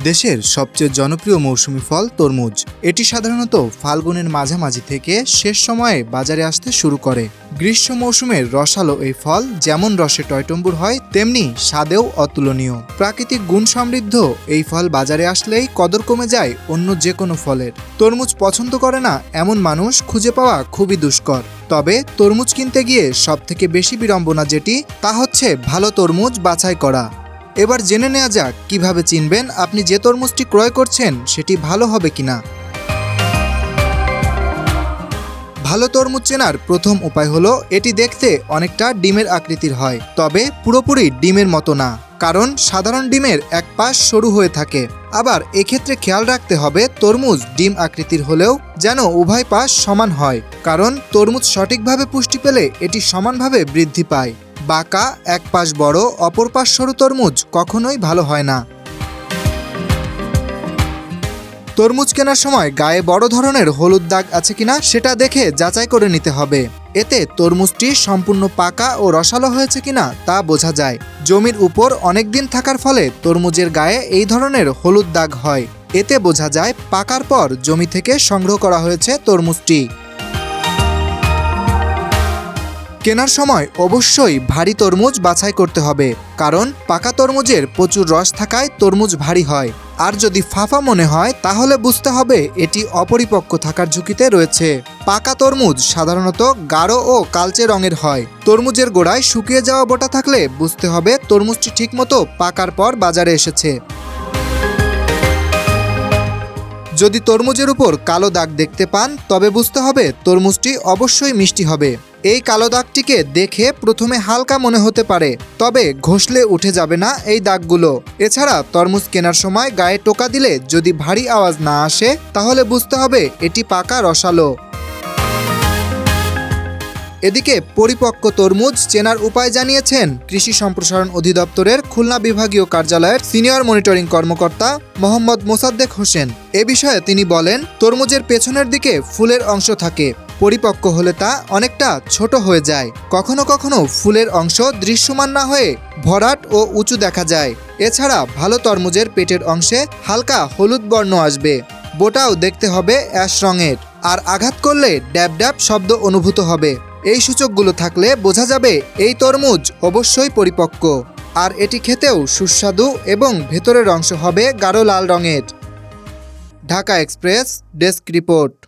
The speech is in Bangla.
দেশের সবচেয়ে জনপ্রিয় মৌসুমি ফল তরমুজ। এটি সাধারণত ফাল্গুনের মাঝামাঝি থেকে শেষ সময়ে বাজারে আসতে শুরু করে। গ্রীষ্ম মৌসুমের রসালো এই ফল যেমন রসে টয়টম্বুর হয়, তেমনি স্বাদেও অতুলনীয়। প্রাকৃতিক গুণ সমৃদ্ধ এই ফল বাজারে আসলেই কদর কমে যায় অন্য যে কোনো ফলের। তরমুজ পছন্দ করে না এমন মানুষ খুঁজে পাওয়া খুবই দুষ্কর। তবে তরমুজ কিনতে গিয়ে সবথেকে বেশি বিড়ম্বনা যেটি, তা হচ্ছে ভালো তরমুজ বাছাই করা। এবার জেনে নেওয়া যাক কিভাবে চিনবেন আপনি যে তরমুজটি ক্রয় করছেন সেটি ভালো হবে কিনা। ভালো তরমুজ চেনার প্রথম উপায় হলো এটি দেখতে অনেকটা ডিমের আকৃতির হয়, তবে পুরোপুরি ডিমের মতো না, কারণ সাধারণ ডিমের এক পাশ সরু হয়ে থাকে। আবার এক্ষেত্রে খেয়াল রাখতে হবে তরমুজ ডিম আকৃতির হলেও যেন উভয় পাশ সমান হয়, কারণ তরমুজ সঠিকভাবে পুষ্টি পেলে এটি সমানভাবে বৃদ্ধি পায়। বাঁকা এক পাশ বড় অপর পাশ সরু তরমুজ কখনোই ভালো হয় না। তরমুজ কেনার সময় গায়ে বড় ধরনের হলুদ দাগ আছে কিনা সেটা দেখে যাচাই করে নিতে হবে। এতে তরমুজটি সম্পূর্ণ পাকা ও রসালো হয়েছে কিনা তা বোঝা যায়। জমির উপর অনেক দিন থাকার ফলে তরমুজের গায়ে এই ধরনের হলুদ দাগ হয়। এতে বোঝা যায় পাকার পর জমি থেকে সংগ্রহ করা হয়েছে তরমুজটি। কেনার সময় অবশ্যই ভারী তরমুজ বাছাই করতে হবে, কারণ পাকা তরমুজের প্রচুর রস থাকায় তরমুজ ভারী হয়। আর যদি ফাঁপা মনে হয় তাহলে বুঝতে হবে এটি অপরিপক্ক থাকার ঝুঁকিতে রয়েছে। পাকা তরমুজ সাধারণত গাঢ় ও কালচে রঙের হয়। তরমুজের গোড়ায় শুকিয়ে যাওয়া বোটা থাকলে বুঝতে হবে তরমুজটি ঠিকমতো পাকার পর বাজারে এসেছে। যদি তরমুজের উপর কালো দাগ দেখতে পান তবে বুঝতে হবে তরমুজটি অবশ্যই মিষ্টি হবে। এই কালো দাগটিকে দেখে প্রথমে হালকা মনে হতে পারে, তবে ঘষলে উঠে যাবে না এই দাগগুলো। এছাড়া তরমুজ কেনার সময় গায়ে টোকা দিলে যদি ভারী আওয়াজ না আসে তাহলে বুঝতে হবে এটি পাকা রসালো। এদিকে পরিপক্ক তরমুজ চেনার উপায় জানিয়েছেন কৃষি সম্প্রসারণ অধিদপ্তরের খুলনা বিভাগীয় কার্যালয়ের সিনিয়র মনিটরিং কর্মকর্তা মোহাম্মদ মোসাদ্দেক হোসেন। এ বিষয়ে তিনি বলেন, তরমুজের পেছনের দিকে ফুলের অংশ থাকে, পরিপক্ক হলে তা অনেকটা ছোট হয়ে যায়। কখনো কখনো ফুলের অংশ দৃশ্যমান না হয়ে ভরাট ও উঁচু দেখা যায়। এছাড়া ভালো তরমুজের পেটের অংশে হালকা হলুদ বর্ণ আসবে। বোটাও দেখতে হবে অ্যাশ রঙের, আর আঘাত করলে ড্যাব ড্যাব শব্দ অনুভূত হবে। এই সূচকগুলো থাকলে বোঝা যাবে এই তরমুজ অবশ্যই পরিপক্ক, আর এটি খেতেও সুস্বাদু এবং ভেতরের অংশ হবে গাঢ় লাল রঙের। Dhaka express desk report.